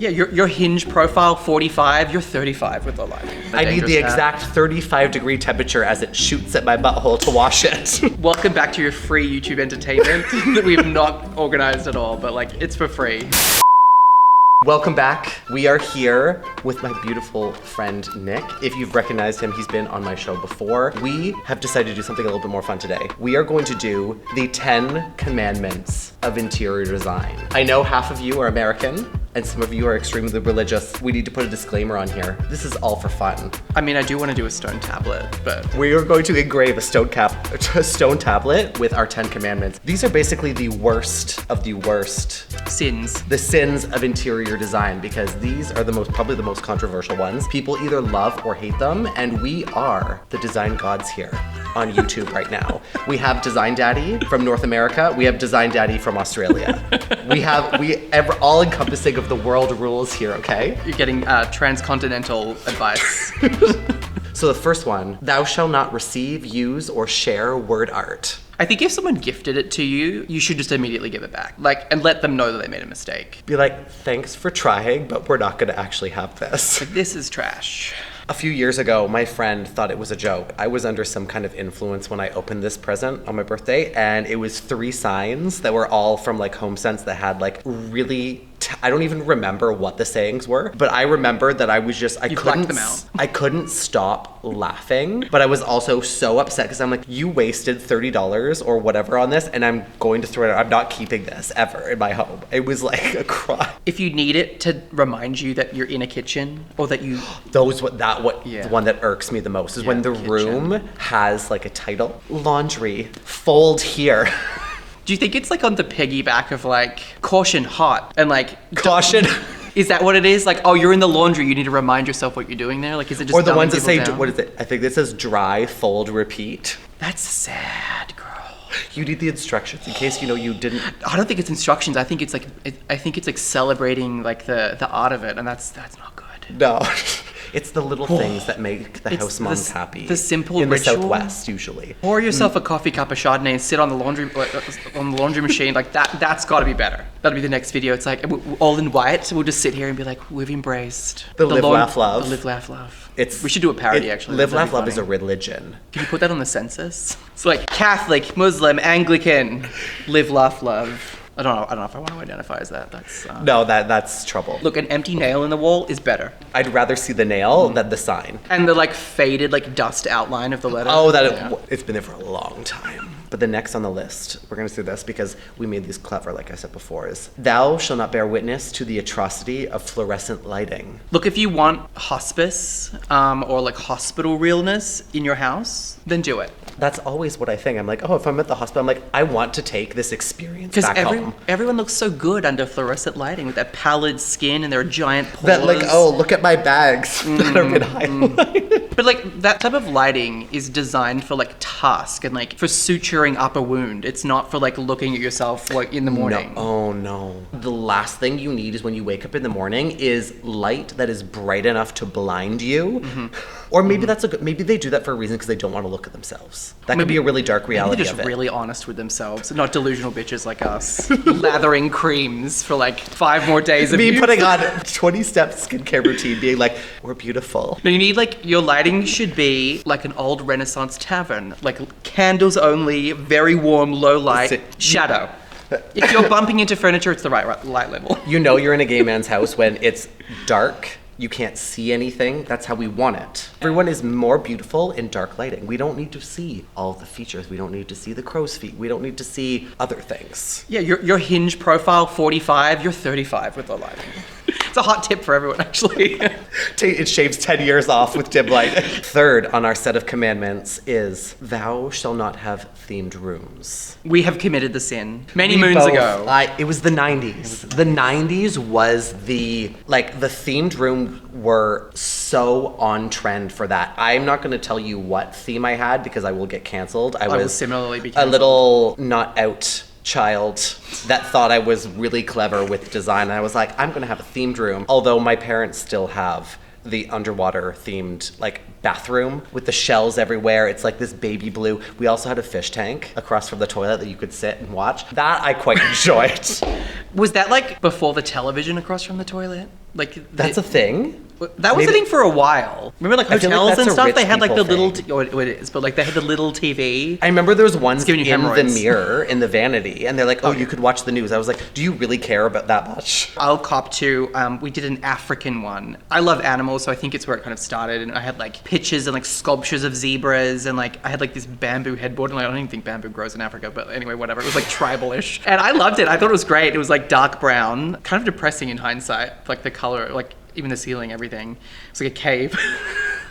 Yeah, your Hinge profile 45, you're 35 with the lighting. I need the exact 35-degree temperature as it shoots at my butthole to wash it. Welcome back to your free YouTube entertainment that we've not organized at all, but like, it's for free. Welcome back. We are here with my beautiful friend, Nick. If you've recognized him, he's been on my show before. We have decided to do something a little bit more fun today. We are going to do the 10 commandments of interior design. I know half of you are American and some of you are extremely religious. We need to put a disclaimer on here. This is all for fun. I mean, I do want to do a stone tablet, but... We are going to engrave a stone tablet with our 10 commandments. These are basically the worst of the worst sins. The sins of interior design, because these are probably the most controversial ones. People either love or hate them, and we are the design gods here on YouTube right now. We have Design Daddy from North America. We have Design Daddy from Australia. we all encompassing of the world rules here, okay? You're getting transcontinental advice. So the first one, thou shalt not receive, use, or share word art. I think if someone gifted it to you, you should just immediately give it back. And let them know that they made a mistake. Be like, thanks for trying, but we're not gonna actually have this. Like, this is trash. A few years ago, my friend thought it was a joke. I was under some kind of influence when I opened this present on my birthday, and it was 3 signs that were all from like HomeSense that had like really, I don't even remember what the sayings were, but I remembered that I was just, I couldn't stop laughing, but I was also so upset because I'm like, you wasted $30 or whatever on this, and I'm going to throw it out. I'm not keeping this ever in my home. It was like a crime. If you need it to remind you that you're in a kitchen, or that you... The one that irks me the most is when the room has like a title. Laundry, fold here. Do you think it's like on the piggyback of like, caution, hot, and like... Caution. Is that what it is? Like, oh, you're in the laundry, you need to remind yourself what you're doing there? Like, is it just... Or the ones that say, down? What is it? I think this says dry, fold, repeat. That's sad, girl. You need the instructions in case you didn't... I don't think it's instructions. I think it's like celebrating like the art of it, and that's not good. No. It's the little things that make the house moms happy. The simple in ritual. the Southwest, usually. Pour yourself a coffee cup of Chardonnay and sit on the laundry machine. Like that's got to be better. That'll be the next video. It's like all in white. We'll just sit here and be like, we've embraced the live, laugh, love. The live, laugh, love. We should do a parody actually. Live, laugh, love is a religion. Can you put that on the census? It's like Catholic, Muslim, Anglican, live, laugh, love. I don't know if I want to identify as that. No, that's trouble. Look, an empty nail in the wall is better. I'd rather see the nail than the sign. And the like faded like dust outline of the letter. Oh, it's been there for a long time. But the next on the list, we're gonna do this because we made these clever, like I said before, is thou shalt not bear witness to the atrocity of fluorescent lighting. Look, if you want hospice or like hospital realness in your house, then do it. That's always what I think. I'm like, oh, if I'm at the hospital, I'm like, I want to take this experience back home. Everyone looks so good under fluorescent lighting with that pallid skin and their giant pores. That like, oh, look at my bags that are been highlighted. But like that type of lighting is designed for like task and like for suturing up a wound. It's not for like looking at yourself like in the morning. No. Oh no. The last thing you need is when you wake up in the morning is light that is bright enough to blind you. Mm-hmm. Or maybe maybe they do that for a reason because they don't want to look at themselves. That could be a really dark reality they're just really honest with themselves, not delusional bitches like us, lathering creams for like 5 more days of me putting on 20-step skincare routine, being like, we're beautiful. No, you need like, your lighting should be like an old Renaissance tavern, like candles only, very warm, low light, shadow. If you're bumping into furniture, it's the right light level. You know you're in a gay man's house when it's dark. You can't see anything. That's how we want it. Everyone is more beautiful in dark lighting. We don't need to see all the features. We don't need to see the crow's feet. We don't need to see other things. Yeah, your Hinge profile 45, you're 35 with the lighting. It's a hot tip for everyone, actually. It shaves 10 years off with dim light. Third on our set of commandments is, thou shalt not have themed rooms. We have committed the sin many moons ago. It was the 90s. The 90s was the themed room were so on trend for that. I'm not going to tell you what theme I had because I will get canceled. I will similarly be canceled. A little not out child that thought I was really clever with design. And I was like, I'm gonna have a themed room. Although my parents still have the underwater themed like bathroom with the shells everywhere. It's like this baby blue. We also had a fish tank across from the toilet that you could sit and watch. That I quite enjoyed. Was that like before the television across from the toilet? Like That's a thing? that was a thing for a while. Remember, like I feel like hotels that's and a stuff. rich They had like the people little. thing. It is, but like they had the little TV. I remember there was ones giving you in the hemorrhoids. mirror in the vanity, and they're like, "Oh, yeah. you could watch the news." I was like, "Do you really care about that much?" I'll cop to. We did an African one. I love animals, so I think it's where it kind of started. And I had like pictures and like sculptures of zebras, and like I had like this bamboo headboard. And like, I don't even think bamboo grows in Africa, but anyway, whatever. It was like tribal-ish, and I loved it. I thought it was great. It was like dark brown, kind of depressing in hindsight. Like the color, like even the ceiling, everything. It's like a cave.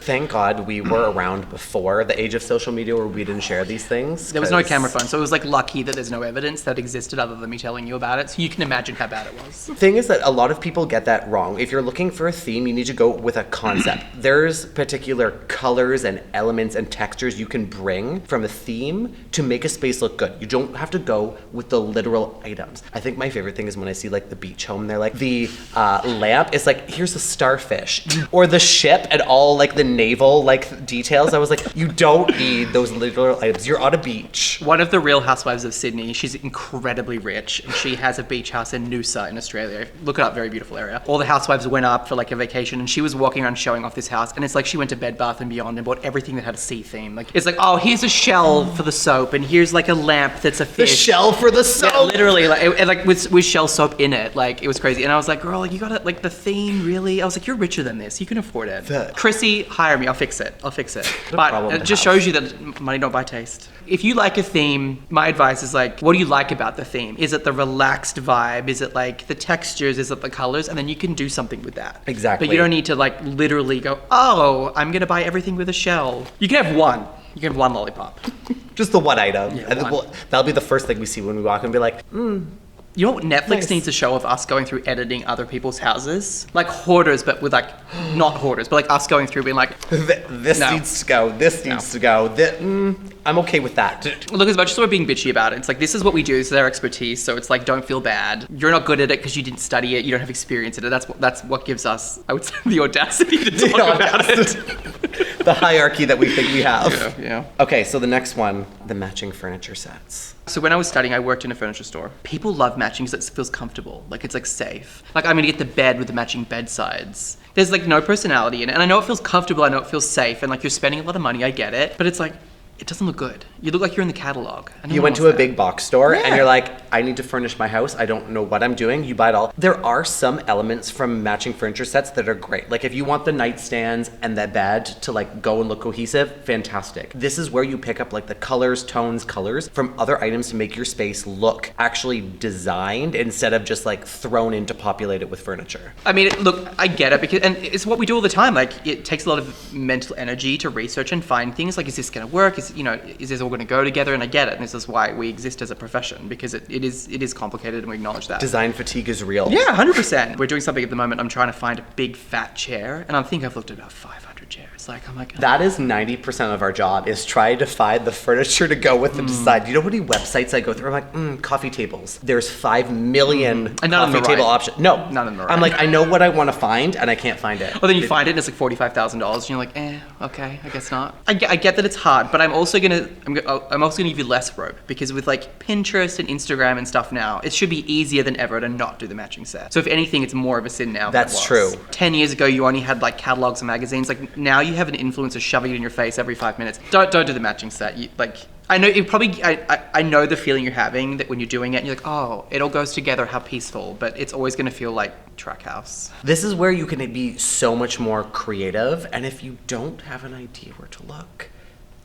Thank God we were around before the age of social media where we didn't share these things. There was no 'cause camera phone, so it was like lucky that there's no evidence that existed other than me telling you about it. So you can imagine how bad it was. The thing is that a lot of people get that wrong. If you're looking for a theme, you need to go with a concept. There's particular colors and elements and textures you can bring from a theme to make a space look good. You don't have to go with the literal items. I think my favorite thing is when I see like the beach home, they're like, the lamp is like, here's a starfish. Or the ship and all like the naval like details. I was like, you don't need those literal items. You're on a beach. One of the Real Housewives of Sydney, she's incredibly rich, and she has a beach house in Noosa in Australia. Look it up, very beautiful area. All the housewives went up for like a vacation, and she was walking around showing off this house, and it's like she went to Bed Bath & Beyond and bought everything that had a sea theme. Like it's like, oh, here's a shell for the soap, and here's like a lamp that's a The fish. shell for the soap. Yeah, literally, like with shell soap in it. Like it was crazy, and I was like, girl, like, you got it, like the theme, really? I was like, you're richer than this. You can afford it. Chrissy, hire me. I'll fix it. But problem it to just have. shows you that money don't buy taste. If you like a theme, my advice is like, what do you like about the theme? Is it the relaxed vibe? Is it like the textures? Is it the colors? And then you can do something with that. Exactly. But you don't need to like literally go, oh, I'm gonna buy everything with a shell. You can have one. You can have one lollipop. Just the one item. Yeah, and then one. that'll be the first thing we see when we walk and be like, You know what Netflix Nice. needs a show of us going through editing other people's houses? Like hoarders, but with like, not hoarders, but like us going through being like, this No. needs to go, this needs to go. I'm okay with that. look, as much as we're being bitchy about it, it's like, this is what we do, this is our expertise, so it's like, don't feel bad. You're not good at it because you didn't study it, you don't have experience in it. That's what gives us, I would say, the audacity to talk about it. The hierarchy that we think we have. Yeah. Okay, so the next one, the matching furniture sets. So when I was studying, I worked in a furniture store. People love matching because it feels comfortable. Like it's like safe. Like I'm gonna get the bed with the matching bedsides. There's like no personality in it. And I know it feels comfortable, I know it feels safe, and like you're spending a lot of money, I get it. But it's like, it doesn't look good. You look like you're in the catalog. And no You one went to wants a that. big box store Yeah. and you're like, I need to furnish my house. I don't know what I'm doing. You buy it all. There are some elements from matching furniture sets that are great. Like if you want the nightstands and the bed to like go and look cohesive, fantastic. This is where you pick up like the colors, tones, colors from other items to make your space look actually designed instead of just like thrown in to populate it with furniture. I mean, look, I get it because, and it's what we do all the time. Like, it takes a lot of mental energy to research and find things. Like, is this going to work? Is this all going to go together? And I get it. And this is why we exist as a profession, because it is complicated, and we acknowledge that. Design fatigue is real. Yeah, 100%. We're doing something at the moment. I'm trying to find a big fat chair, and I think I've looked at about 500 chairs. Like, I'm like, That is 90% of our job, is try to find the furniture to go with the design. You know how many websites I go through? I'm like, coffee tables. There's 5 million And none of them coffee are table right. options. No. None of them are I'm right. like, I know what I want to find, and I can't find it. Well, then you find it and it's like $45,000, and you're like, okay, I guess not. I get that it's hard, but I'm also gonna give you less rope, because with like Pinterest and Instagram and stuff now, it should be easier than ever to not do the matching set. So if anything, it's more of a sin now. That's than it was. true. 10 years ago, you only had like catalogs and magazines. Like now, you have an influencer shoving it in your face every 5 minutes. Don't do the matching set. I know it probably. I know the feeling you're having that when you're doing it, and you're like, oh, it all goes together. How peaceful. But it's always going to feel like track house. This is where you can be so much more creative, and if you don't have an idea where to look,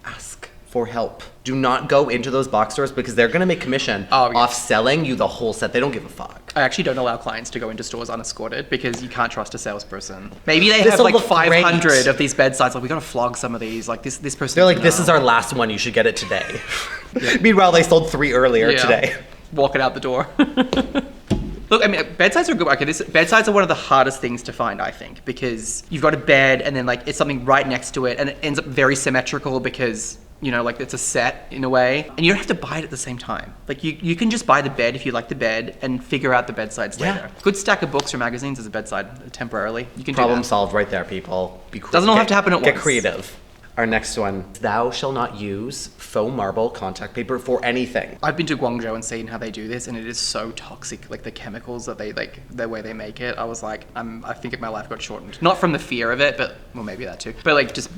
ask for help. Do not go into those box stores, because they're going to make commission off selling you the whole set. They don't give a fuck. I actually don't allow clients to go into stores unescorted, because you can't trust a salesperson. Maybe they have This'll like look 500 great. of these bedsides. Like, we gotta flog some of these. Like this person. They're like, this is our last one. You should get it today. Meanwhile, they sold 3 earlier today. Walking out the door. Look, I mean, bedsides are good. Okay, bedsides are one of the hardest things to find, I think, because you've got a bed and then like it's something right next to it, and it ends up very symmetrical because, like it's a set in a way, and you don't have to buy it at the same time. Like you can just buy the bed if you like the bed and figure out the bedsides later. Good stack of books or magazines as a bedside temporarily. You can Problem do that. solved right there, people. Be creative. Doesn't all have to happen at Get once. creative. Our next one. Thou shall not use faux marble contact paper for anything. I've been to Guangzhou and seen how they do this, and it is so toxic. Like the chemicals that they like, the way they make it. I was like, I think my life got shortened. Not from the fear of it, but well, maybe that too. But like just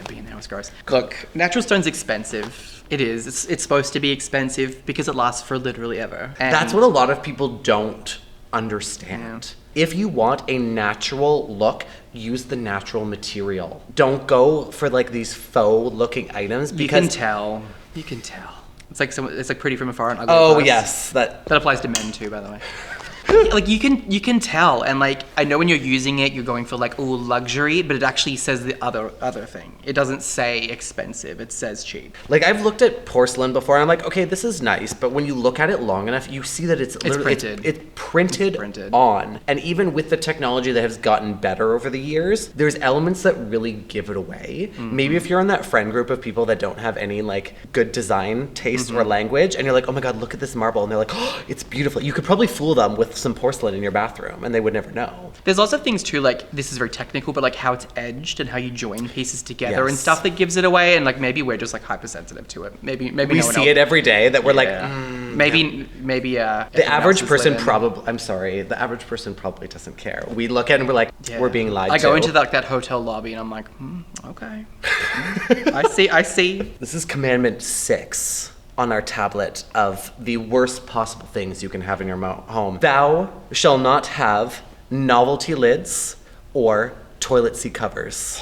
being there was gross. Look, natural stone's expensive. It is. It's supposed to be expensive because it lasts for literally ever. And that's what a lot of people don't understand. Yeah. If you want a natural look, use the natural material. Don't go for like these faux looking items because you can tell. It's like pretty from afar and ugly. Oh yes, that applies to men too, by the way. Like you can tell, and like I know when you're using it, you're going for like luxury, but it actually says the other thing. It doesn't say expensive; it says cheap. Like I've looked at porcelain before, and I'm like, okay, this is nice, but when you look at it long enough, you see that it's printed. It's printed on, and even with the technology that has gotten better over the years, there's elements that really give it away. Mm-hmm. Maybe if you're in that friend group of people that don't have any like good design taste or language, and you're like, oh my god, look at this marble, and they're like, oh, it's beautiful. You could probably fool them with some porcelain in your bathroom and they would never know. There's lots of things too, like this is very technical, but like how it's edged and how you join pieces together and stuff that gives it away, and like maybe we're just like hypersensitive to it. Maybe we no see it every day that we're maybe the average person probably the average person probably doesn't care. We look at it and we're like, we're being lied to. I go into that hotel lobby and I'm like, okay. I see. This is Commandment 6 on our tablet of the worst possible things you can have in your home. Thou shall not have novelty lids or toilet seat covers.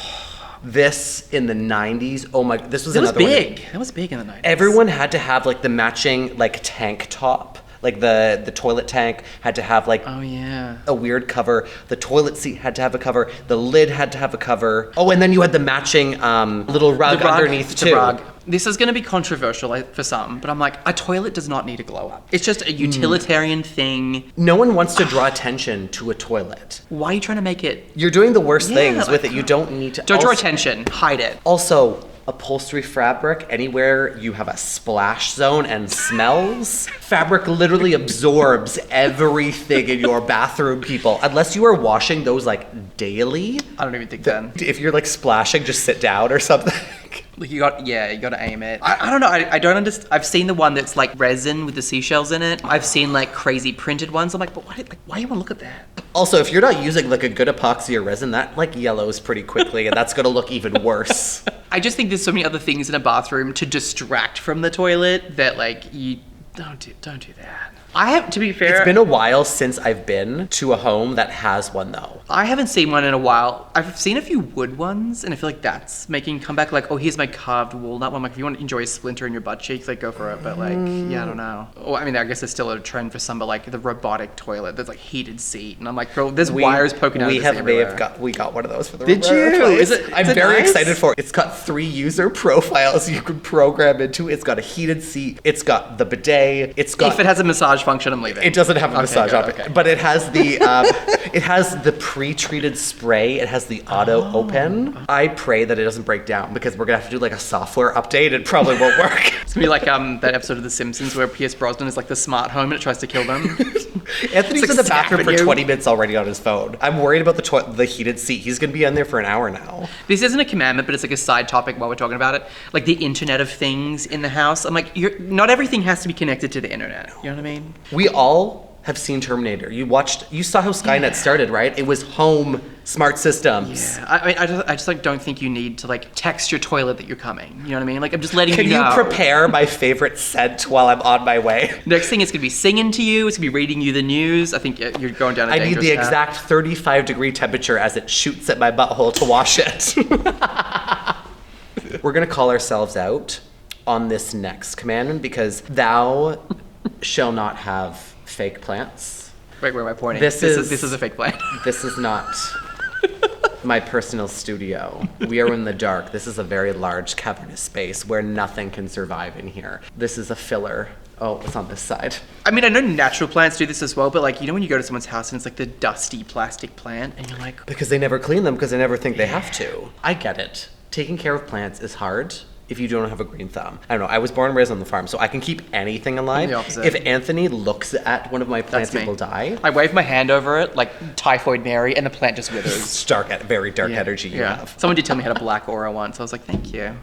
This in the 90s. Oh my, this was another big. one. That was big in the 90s. Everyone had to have like the matching like tank top. Like the toilet tank had to have like a weird cover. The toilet seat had to have a cover. The lid had to have a cover. Oh, and then you had the matching little rug underneath too. Rug. This is going to be controversial for some, but I'm like, a toilet does not need to glow up. It's just a utilitarian thing. No one wants to draw attention to a toilet. Why are you trying to make it? You're doing the worst things with it. You don't need to. Don't draw attention. Hide it. Also, upholstery fabric, anywhere you have a splash zone and smells, fabric literally absorbs everything in your bathroom, people. Unless you are washing those like daily. I don't even think then. If you're like splashing, just sit down or something. Like you got to aim it. I don't know. I don't understand. I've seen the one that's like resin with the seashells in it. I've seen like crazy printed ones. I'm like, but why do you want to look at that? Also, if you're not using like a good epoxy or resin, that like yellows pretty quickly, and that's gonna look even worse. I just think there's so many other things in a bathroom to distract from the toilet that like you don't do that. I have, to be fair, it's been a while since I've been to a home that has one though. I haven't seen one in a while. I've seen a few wood ones, and I feel like that's making a comeback. Like, oh, here's my carved walnut one. Like, if you want to enjoy a splinter in your butt cheeks, like, go for it. But like, yeah, I don't know. Well, I mean, I guess there's still a trend for some, but like the robotic toilet that's like heated seat, and I'm like, girl, there's wires poking out of this everywhere. We got one of those for the Did you? Place. I'm very excited for it. It's got 3 user profiles you can program into. It's got a heated seat. It's got the bidet. It's got. If it has a massage function, I'm leaving. It doesn't have a massage on it, but it has the pre-treated spray. It has the auto open. I pray that it doesn't break down because we're gonna have to do like a software update. It probably won't work. It's gonna be like that episode of The Simpsons where Pierce Brosnan is like the smart home and it tries to kill them. Anthony's in the bathroom for 20 minutes already on his phone. I'm worried about the heated seat. He's gonna be in there for an hour now. This isn't a commandment, but it's like a side topic while we're talking about it. Like the Internet of Things in the house. I'm like, not everything has to be connected to the internet. You know what I mean? We all have seen Terminator. You saw how Skynet started, right? It was home smart systems. Yeah, I just like don't think you need to like text your toilet that you're coming. You know what I mean? Like I'm just letting you know. Can you prepare my favorite scent while I'm on my way? Next thing it's gonna be singing to you. It's gonna be reading you the news. I think you're going down a dangerous path. I need the exact 35-degree temperature as it shoots at my butthole to wash it. We're gonna call ourselves out on this next commandment because thou shall not have fake plants. Wait, where am I pointing? This is a fake plant. This is not my personal studio. We are in the dark. This is a very large cavernous space where nothing can survive in here. This is a filler. Oh, it's on this side. I mean, I know natural plants do this as well, but like, you know when you go to someone's house and it's like the dusty plastic plant and you're like... Because they never clean them because they never think they have to. I get it. Taking care of plants is hard. if you don't have a green thumb. I don't know. I was born and raised on the farm, so I can keep anything alive. I'm the opposite. If Anthony looks at one of my plants, That's it me. will die. I wave my hand over it like Typhoid Mary, and the plant just withers. Very dark energy you have. Someone did tell me I had a black aura once. I was like, thank you.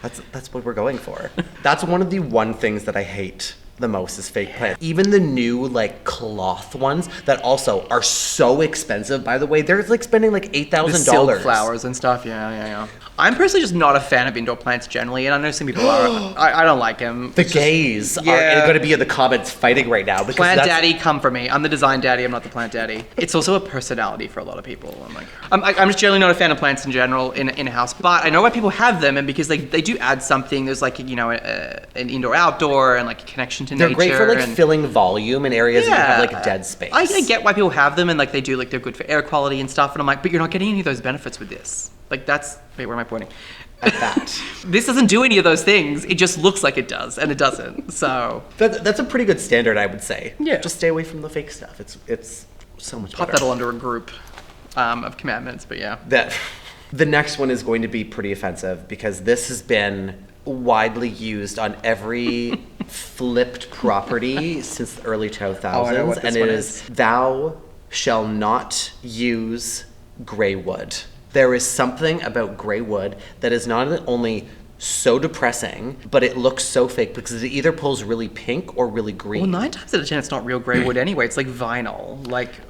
That's what we're going for. That's one of the one things that I hate the most is fake plants. Even the new like cloth ones that also are so expensive, by the way. They're like spending like The $8,000. silk flowers and stuff. Yeah. I'm personally just not a fan of indoor plants generally, and I know some people are. I don't like them. The gays are Yeah. going to be in the comments fighting right now because Plant that's, daddy, come for me. I'm the design daddy. I'm not the plant daddy. It's also a personality for a lot of people. I'm just generally not a fan of plants in general in a house, but I know why people have them, and because they do add something. There's like an indoor outdoor and like a connection to they're nature. great for like and, filling volume in areas that you have like dead space. I get why people have them, and like they do like they're good for air quality and stuff. And I'm like, but you're not getting any of those benefits with this. Like that's wait, where am I pointing? At that. This doesn't do any of those things. It just looks like it does, and it doesn't. So That's a pretty good standard, I would say. Yeah. Just stay away from the fake stuff. It's so much pop better. that all under a group of commandments. But yeah. The next one is going to be pretty offensive because this has been widely used on every flipped property since the early 2000s. Oh, I know what this and it one is, thou shall not use gray wood. There is something about gray wood that is not only so depressing, but it looks so fake because it either pulls really pink or really green. Well, 9 times out of 10, it's not real grey wood anyway. It's like vinyl,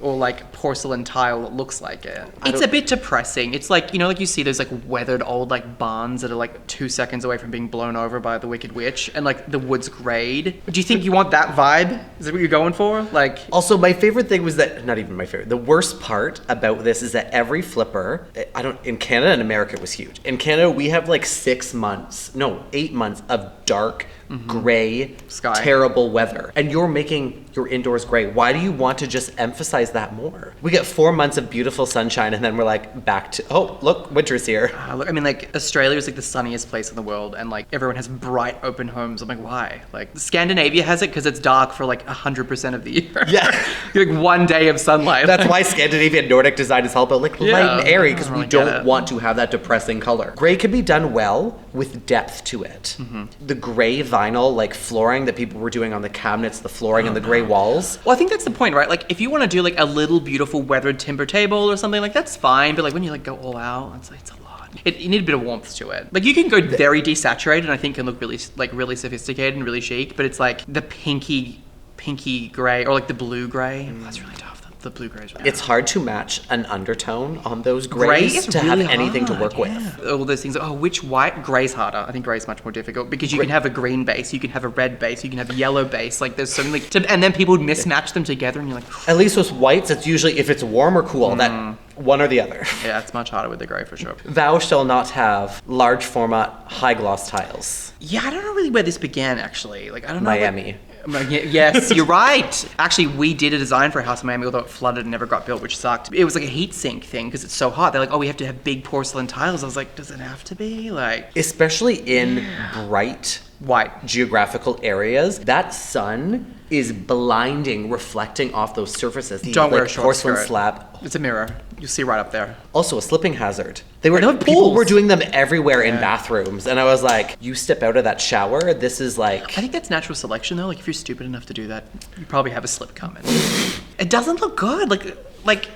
or like porcelain tile that looks like it. It's a bit depressing. It's like, like you see those like weathered old like barns that are like 2 seconds away from being blown over by the Wicked Witch, and like the wood's grayed. Do you think you want that vibe? Is that what you're going for? Like, also, my favorite thing was that, not even my favorite, the worst part about this is that every flipper, in Canada and America it was huge. In Canada, we have like 8 months of dark, gray, sky, terrible weather. And you're making your indoors gray. Why do you want to just emphasize that more? We get 4 months of beautiful sunshine and then we're like back to, oh, look, winter's here. look, I mean, like Australia is like the sunniest place in the world, and like everyone has bright open homes. I'm like, why? Like Scandinavia has it because it's dark for like 100% of the year. Yeah. Like one day of sunlight. That's why Scandinavian Nordic design is all about like light and airy, because we really get don't it. want to have that depressing color. Gray can be done well with depth to it. The gray vinyl like flooring that people were doing on the cabinets, the flooring and the gray walls. Well, I think that's the point, right? Like, if you want to do like a little beautiful weathered timber table or something, like that's fine. But like when you like go all out, it's a lot. You need a bit of warmth to it. Like you can go very desaturated, and I think can look really sophisticated and really chic. But it's like the pinky gray or like the blue gray. That's really tough. The blue gray is really It's hard to match an undertone on those Gray grays is to really have anything to hard, work with. All those things. Oh, which white? Gray's harder. I think gray's much more difficult because you can have a green base, you can have a red base, you can have a yellow base. Like there's so many. And then people mismatch them together, and you're like, At least with whites, it's usually if it's warm or cool, that one or the other. yeah, it's much harder with the gray for sure. Thou shall not have large format high gloss tiles. Yeah, I don't know really where this began actually. Like I don't know. Miami. Yes, you're right. Actually, we did a design for a house in Miami, although it flooded and never got built, which sucked. It was like a heat sink thing because it's so hot. They're like, oh, we have to have big porcelain tiles. I was like, does it have to be? Like, Especially in bright white. geographical areas, that sun is blinding, reflecting off those surfaces. The, Don't wear a like, short porcelain skirt. slab. It's a mirror. You'll see right up there. Also a slipping hazard. And People pools. were doing them everywhere in bathrooms, and I was like, you step out of that shower, this is like... I think that's natural selection though. Like if you're stupid enough to do that, you probably have a slip coming. It doesn't look good. Like,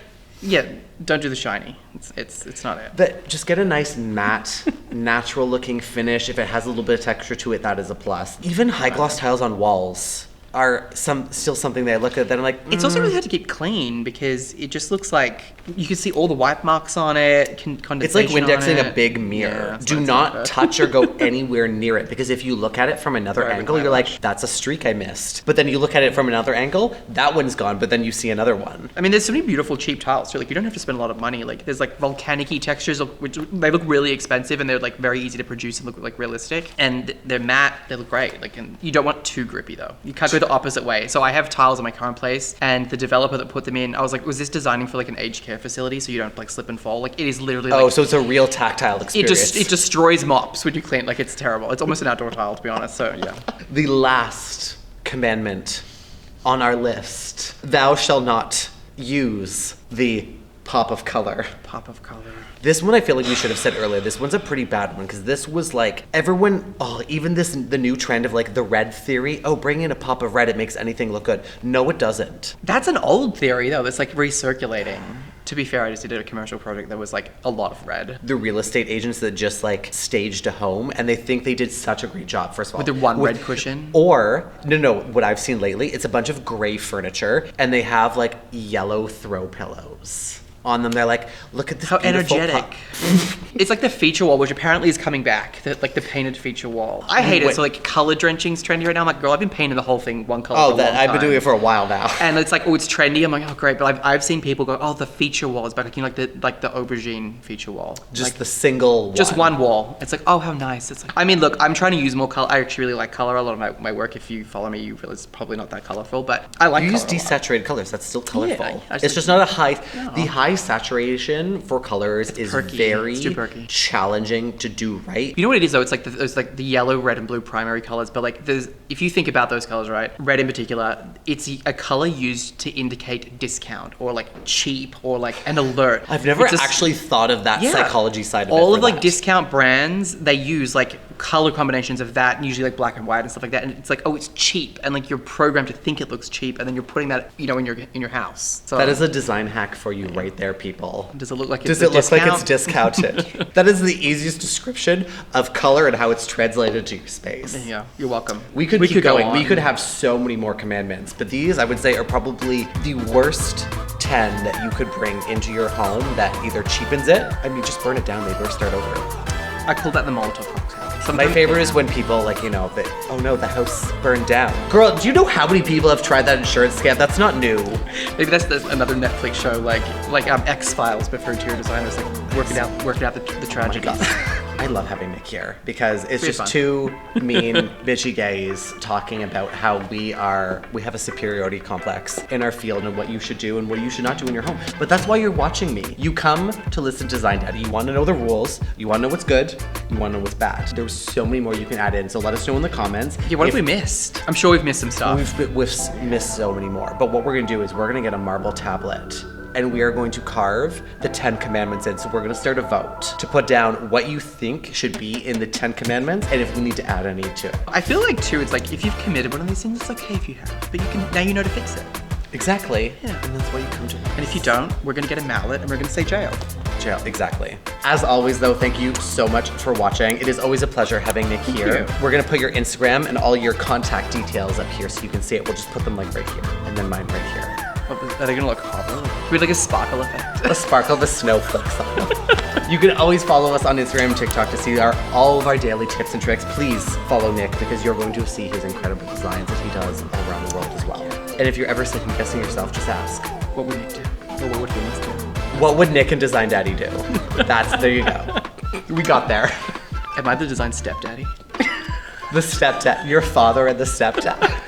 yeah, don't do the shiny. It's not it. But just get a nice matte, natural looking finish. If it has a little bit of texture to it, that is a plus. Even high gloss tiles on walls are still something that I look at that I'm like, It's also really hard to keep clean because it just looks like you can see all the wipe marks on it, condensation it's like Windexing on a it. big mirror. Yeah, Do that's not good. touch or go anywhere near it, because if you look at it from another Very angle, you're like, that's a streak I missed. But then you look at it from another angle, that one's gone, but then you see another one. I mean, there's so many beautiful cheap tiles. So like, you don't have to spend a lot of money. Like, there's like volcanic-y textures, which they look really expensive and they're like very easy to produce and look like realistic. And they're matte. They look great. Like, and you don't want too grippy though. You can't go the opposite way. So I have tiles in my current place, and the developer that put them in, I was like, was this designing for like an aged care facility so you don't like slip and fall? Like, it is literally like, So it's a real tactile experience. it destroys mops when you clean. Like, it's terrible. It's almost an outdoor tile, to be honest. So yeah. The last commandment on our list, thou shalt not use the pop of color. Pop of color. This one I feel like we should have said earlier. This one's a pretty bad one because this was like everyone, even the new trend of like the red theory. Oh, bring in a pop of red, it makes anything look good. No, it doesn't. That's an old theory though, that's like recirculating. To be fair, I just did a commercial project that was like a lot of red. The real estate agents that just like staged a home and they think they did such a great job, first of all. With the one red cushion? Or, no, what I've seen lately, it's a bunch of gray furniture and they have like yellow throw pillows on them. They're like, look at this how beautiful energetic. It's like the feature wall, which apparently is coming back. Like the painted feature wall. I hate it. So like color drenching's trendy right now. I'm like, girl, I've been painting the whole thing one color for a long time. I've been doing it for a while now. And it's like, oh, it's trendy. I'm like, oh, great. But I've seen people go, oh, the feature wall is back. Like, you know, like the aubergine feature wall. Just like, the single one. Just one wall. It's like, oh, how nice. It's like, I mean, look, I'm trying to use more color. I actually really like color. A lot of my work, if you follow me, you realize it's probably not that colorful, but I like you color use desaturated colors. That's still colorful. Yeah, it's just not a high. No. The high saturation for colors is perky. very it's too perky. Challenging to do right. You know what it is though? It's like the yellow, red, and blue primary colors. But like, if you think about those colors, right? Red in particular, it's a color used to indicate discount or like cheap or like an alert. I've never actually thought of that psychology side of it. All of like discount brands, they use like color combinations of that, and usually like black and white and stuff like that. And it's like, oh, it's cheap, and like you're programmed to think it looks cheap, and then you're putting that, you know, in your house. So that is a design hack for you right there, people. Does it look like it's discounted? That is the easiest description of color and how it's translated to your space. Yeah, you're welcome. We could keep going. We could have so many more commandments, but these I would say are probably the worst 10 that you could bring into your home that either cheapens it. I mean, just burn it down, maybe, or start over. I call that the Molotov cocktail. My favorite is when people like, you know, oh no, the house burned down. Girl, do you know how many people have tried that insurance scam? That's not new. Maybe that's another Netflix show, like X-Files, but for interior designers, like working out the tragedies. I love having Nick here because it's just two mean, bitchy gays talking about how we have a superiority complex in our field and what you should do and what you should not do in your home. But that's why you're watching me. You come to listen to Design Daddy. You want to know the rules. You want to know what's good. You want to know what's bad. There's so many more you can add in. So let us know in the comments. Yeah, what have we missed? I'm sure we've missed some stuff. We've missed so many more. But what we're going to do is we're going to get a marble tablet and we are going to carve the 10 commandments in. So we're going to start a vote to put down what you think should be in the 10 commandments and if we need to add any to it. I feel like too, it's like if you've committed one of these things, it's okay if you have, but now you know to fix it. Exactly. Yeah. And that's why you come to us. And if you don't, we're going to get a mallet and we're going to say jail. Jail, exactly. As always though, thank you so much for watching. It is always a pleasure having Nick here. We're going to put your Instagram and all your contact details up here so you can see it. We'll just put them like right here and then mine right here. Are they gonna look horrible? We like a sparkle effect. A sparkle, the snowflakes on them. You can always follow us on Instagram and TikTok to see all of our daily tips and tricks. Please follow Nick because you're going to see his incredible designs that he does all around the world as well. And if you're ever second guessing yourself, just ask. What would Nick do? Or what would Venus do? What would Nick and Design Daddy do? There you go. We got there. Am I the design stepdaddy? The stepdad, your father and the stepdad.